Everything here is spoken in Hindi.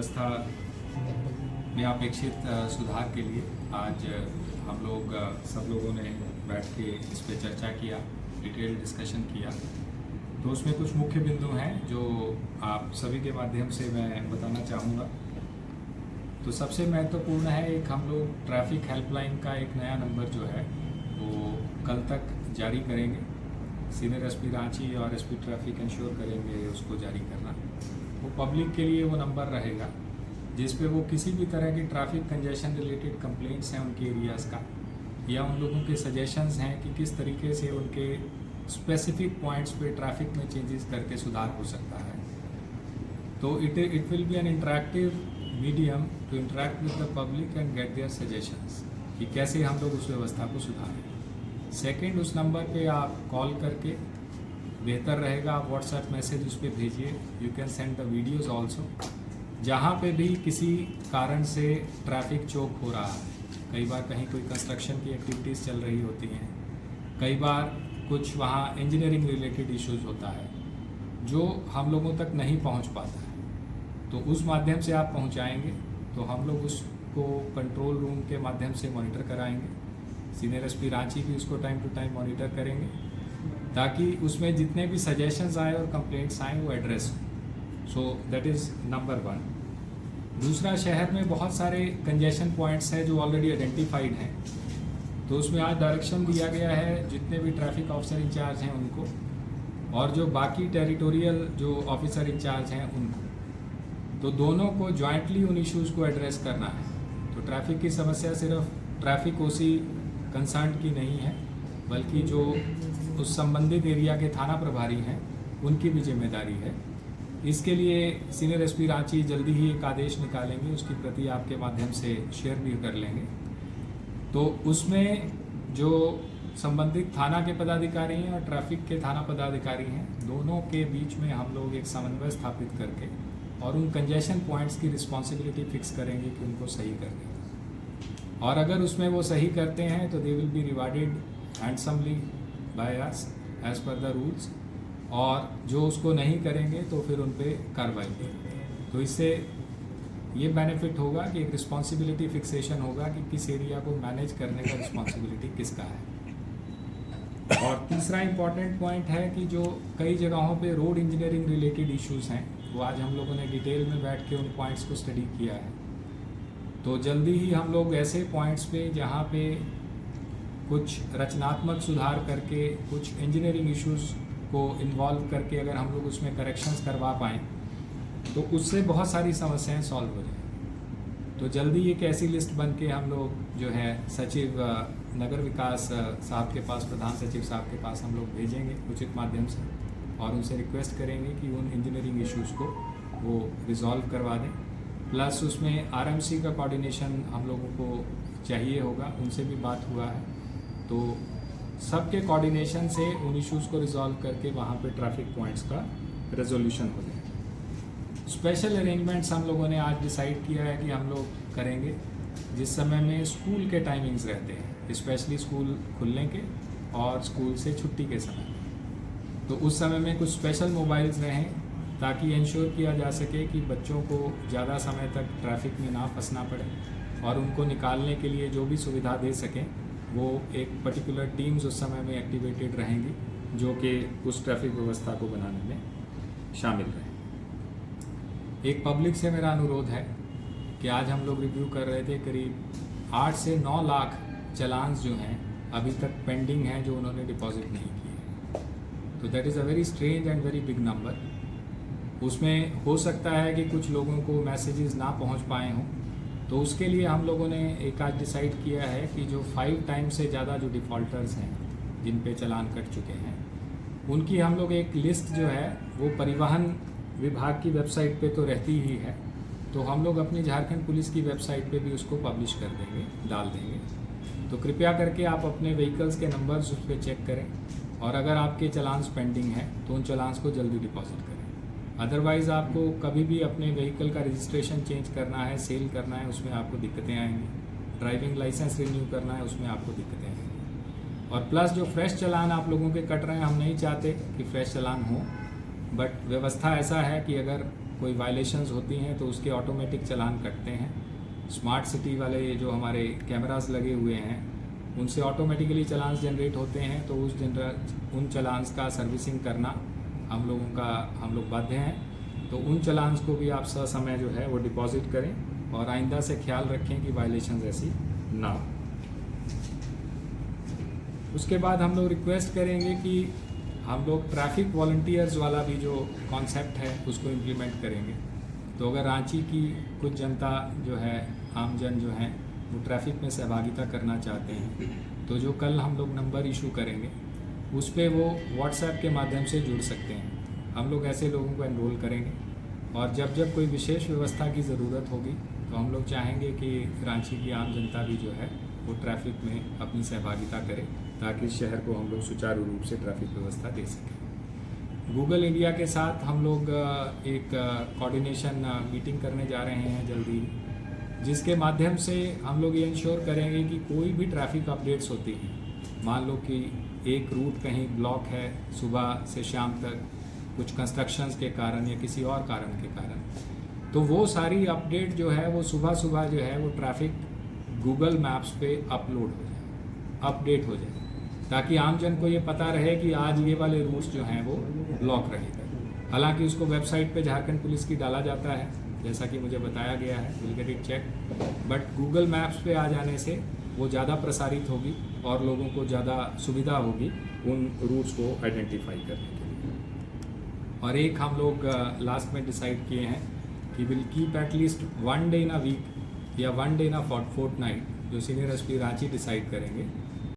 व्यवस्था में अपेक्षित सुधार के लिए आज हम लोग सब लोगों ने बैठ के इस पे चर्चा किया, डिटेल डिस्कशन किया। तो उसमें कुछ मुख्य बिंदु हैं जो आप सभी के माध्यम से मैं बताना चाहूँगा। तो सबसे महत्वपूर्ण है, एक हम लोग ट्रैफिक हेल्पलाइन का एक नया नंबर जो है वो कल तक जारी करेंगे। सीनियर एसपी रांची और एसपी ट्रैफिक इंश्योर करेंगे उसको जारी करना। वो पब्लिक के लिए वो नंबर रहेगा जिस पे वो किसी भी तरह की ट्रैफिक कंजेशन रिलेटेड कंप्लेंट्स हैं उनके एरियाज़ का, या उन लोगों के सजेशंस हैं कि किस तरीके से उनके स्पेसिफिक पॉइंट्स पे ट्रैफिक में चेंजेस करके सुधार हो सकता है। तो it will be an interactive medium to interact with the public and get their suggestions कि कैसे हम लोग उस व्यवस्था को सुधारें। सेकंड, उस नंबर पे आप कॉल करके बेहतर रहेगा, आप व्हाट्सएप मैसेज उस पर भेजिए। You can send the videos also. जहाँ पे भी किसी कारण से ट्रैफिक चौक हो रहा है, कई बार कहीं कोई कंस्ट्रक्शन की एक्टिविटीज़ चल रही होती हैं, कई बार कुछ वहाँ इंजीनियरिंग रिलेटेड इश्यूज़ होता है जो हम लोगों तक नहीं पहुँच पाता है, तो उस माध्यम से आप पहुँचाएँगे तो हम लोग उसको कंट्रोल रूम के माध्यम से मॉनिटर कराएंगे। सीनियर एसपी रांची भी उसको टाइम टू टाइम मॉनिटर करेंगे ताकि उसमें जितने भी सजेशंस आए और कंप्लेंट्स आए वो एड्रेस हो। So that is number one. दूसरा, शहर में बहुत सारे कंजेशन पॉइंट्स हैं जो ऑलरेडी आइडेंटिफाइड हैं, तो उसमें आज डायरेक्शन दिया गया है जितने भी ट्रैफिक ऑफिसर इंचार्ज हैं उनको, और जो बाकी टेरिटोरियल जो ऑफिसर इंचार्ज हैं उनको, तो दोनों को जॉइंटली उन इश्यूज़ को एड्रेस करना है। तो ट्रैफिक की समस्या सिर्फ ट्रैफिक ओसी कंसर्न की नहीं है, बल्कि जो उस संबंधित एरिया के थाना प्रभारी हैं उनकी भी जिम्मेदारी है। इसके लिए सीनियर एसपी रांची जल्दी ही एक आदेश निकालेंगे, उसकी प्रति आपके माध्यम से शेयर भी कर लेंगे। तो उसमें जो संबंधित थाना के पदाधिकारी हैं और ट्रैफिक के थाना पदाधिकारी हैं, दोनों के बीच में हम लोग एक समन्वय स्थापित करके और उन कंजेशन पॉइंट्स की रिस्पॉन्सिबिलिटी फिक्स करेंगे कि उनको सही करने का, और अगर उसमें वो सही करते हैं तो they will be rewarded handsomely by us as per the rules, और जो उसको नहीं करेंगे तो फिर उन पर कार्रवाई होगी। तो इससे ये बेनिफिट होगा कि एक रिस्पॉन्सिबिलिटी फिक्सेशन होगा कि किस एरिया को मैनेज करने का रिस्पॉन्सिबिलिटी किसका है। और तीसरा इम्पॉर्टेंट पॉइंट है कि जो कई जगहों पे रोड इंजीनियरिंग रिलेटेड इश्यूज़ हैं, वो आज हम लोगों ने डिटेल में बैठ के उन पॉइंट्स को स्टडी किया है। तो जल्दी ही हम लोग ऐसे पॉइंट्स पे जहाँ पे कुछ रचनात्मक सुधार करके, कुछ इंजीनियरिंग इश्यूज़ को इन्वॉल्व करके अगर हम लोग उसमें करेक्शंस करवा पाएँ तो उससे बहुत सारी समस्याएं सॉल्व हो जाएं। तो जल्दी एक ऐसी लिस्ट बन के हम लोग जो है सचिव नगर विकास साहब के पास, प्रधान सचिव साहब के पास हम लोग भेजेंगे उचित माध्यम से, और उनसे रिक्वेस्ट करेंगे कि उन इंजीनियरिंग इश्यूज़ को वो रिजॉल्व करवा दें। प्लस उसमें आरएमसी का कोऑर्डिनेशन हम लोगों को चाहिए होगा, उनसे भी बात हुआ है। तो सबके कोऑर्डिनेशन से उन इश्यूज़ को रिजॉल्व करके वहाँ पे ट्रैफिक पॉइंट्स का रेजोल्यूशन हो जाए। स्पेशल अरेंजमेंट्स हम लोगों ने आज डिसाइड किया है कि हम लोग करेंगे जिस समय में स्कूल के टाइमिंग्स रहते हैं, स्पेशली स्कूल खुलने के और स्कूल से छुट्टी के समय, तो उस समय में कुछ स्पेशल मोबाइल्स रहें ताकि इंश्योर किया जा सके कि बच्चों को ज़्यादा समय तक ट्रैफिक में ना फंसना पड़े, और उनको निकालने के लिए जो भी सुविधा दे सकें वो एक पर्टिकुलर टीम्स उस समय में एक्टिवेटेड रहेंगी जो कि उस ट्रैफिक व्यवस्था को बनाने में शामिल रहें। एक पब्लिक से मेरा अनुरोध है कि आज हम लोग रिव्यू कर रहे थे, करीब 8 से 9 लाख चलान्स जो हैं अभी तक पेंडिंग हैं जो उन्होंने डिपॉजिट नहीं किए। तो that is a very strange and very big number. उसमें हो सकता है कि कुछ लोगों को मैसेजेस ना पहुंच पाए हों, तो उसके लिए हम लोगों ने एक आज डिसाइड किया है कि जो 5 टाइम्स से ज़्यादा जो डिफ़ॉल्टर्स हैं जिन पे चालान कट चुके हैं, उनकी हम लोग एक लिस्ट जो है वो परिवहन विभाग की वेबसाइट पे तो रहती ही है, तो हम लोग अपनी झारखंड पुलिस की वेबसाइट पे भी उसको पब्लिश कर देंगे, डाल देंगे। तो कृपया करके आप अपने व्हीकल्स के नंबर्स उस पर चेक करें, और अगर आपके चलान्स पेंडिंग हैं तो उन चलान्स को जल्दी डिपॉजिट करें। अदरवाइज़ आपको कभी भी अपने व्हीकल का रजिस्ट्रेशन चेंज करना है, सेल करना है, उसमें आपको दिक्कतें आएंगी। ड्राइविंग लाइसेंस रिन्यू करना है, उसमें आपको दिक्कतें आएंगी। और प्लस जो फ्रेश चालान आप लोगों के कट रहे हैं, हम नहीं चाहते कि फ्रेश चालान हो, बट व्यवस्था ऐसा है कि अगर कोई वायलेशंस होती हैं तो उसके ऑटोमेटिक चालान कटते हैं। स्मार्ट सिटी वाले जो हमारे कैमरास लगे हुए हैं उनसे ऑटोमेटिकली चालान जनरेट होते हैं, तो उन चालान का सर्विसिंग करना हम लोग बाध्य हैं। तो उन चालान को भी आप ससमय जो है वो डिपॉजिट करें और आइंदा से ख्याल रखें कि वायलेशन ऐसी ना हो। उसके बाद हम लोग रिक्वेस्ट करेंगे कि हम लोग ट्रैफिक वॉलंटियर्स वाला भी जो कॉन्सेप्ट है उसको इम्प्लीमेंट करेंगे। तो अगर रांची की कुछ जनता जो है, आम जन जो हैं, वो ट्रैफिक में सहभागिता करना चाहते हैं तो जो कल हम लोग नंबर इशू करेंगे उस पर वो व्हाट्सएप के माध्यम से जुड़ सकते हैं। हम लोग ऐसे लोगों को एनरोल करेंगे और जब जब कोई विशेष व्यवस्था की ज़रूरत होगी तो हम लोग चाहेंगे कि रांची की आम जनता भी जो है वो ट्रैफिक में अपनी सहभागिता करे ताकि शहर को हम लोग सुचारू रूप से ट्रैफिक व्यवस्था दे सकें। गूगल इंडिया के साथ हम लोग एक कोऑर्डिनेशन मीटिंग करने जा रहे हैं जल्दी, जिसके माध्यम से हम लोग ये इंश्योर करेंगे कि कोई भी ट्रैफिक अपडेट्स होती हैं, मान लो कि एक रूट कहीं ब्लॉक है सुबह से शाम तक कुछ कंस्ट्रक्शंस के कारण या किसी और कारण के कारण, तो वो सारी अपडेट जो है वो सुबह सुबह जो है वो ट्रैफिक गूगल मैप्स पे अपलोड हो जाए, अपडेट हो जाए, ताकि आम जन को ये पता रहे कि आज ये वाले रूट्स जो हैं वो ब्लॉक रहेगा। हालांकि उसको वेबसाइट पे झारखंड पुलिस की डाला जाता है, जैसा कि मुझे बताया गया है, will get it check, but Google maps पे आ जाने से वो ज़्यादा प्रसारित होगी और लोगों को ज़्यादा सुविधा होगी उन रूट्स को आइडेंटिफाई करने के लिए। और एक हम लोग लास्ट में डिसाइड किए हैं कि will keep at least 1 day in a week या 1 डे इन अ फोर्टनाइट, जो सीनियर एसपी रांची डिसाइड करेंगे,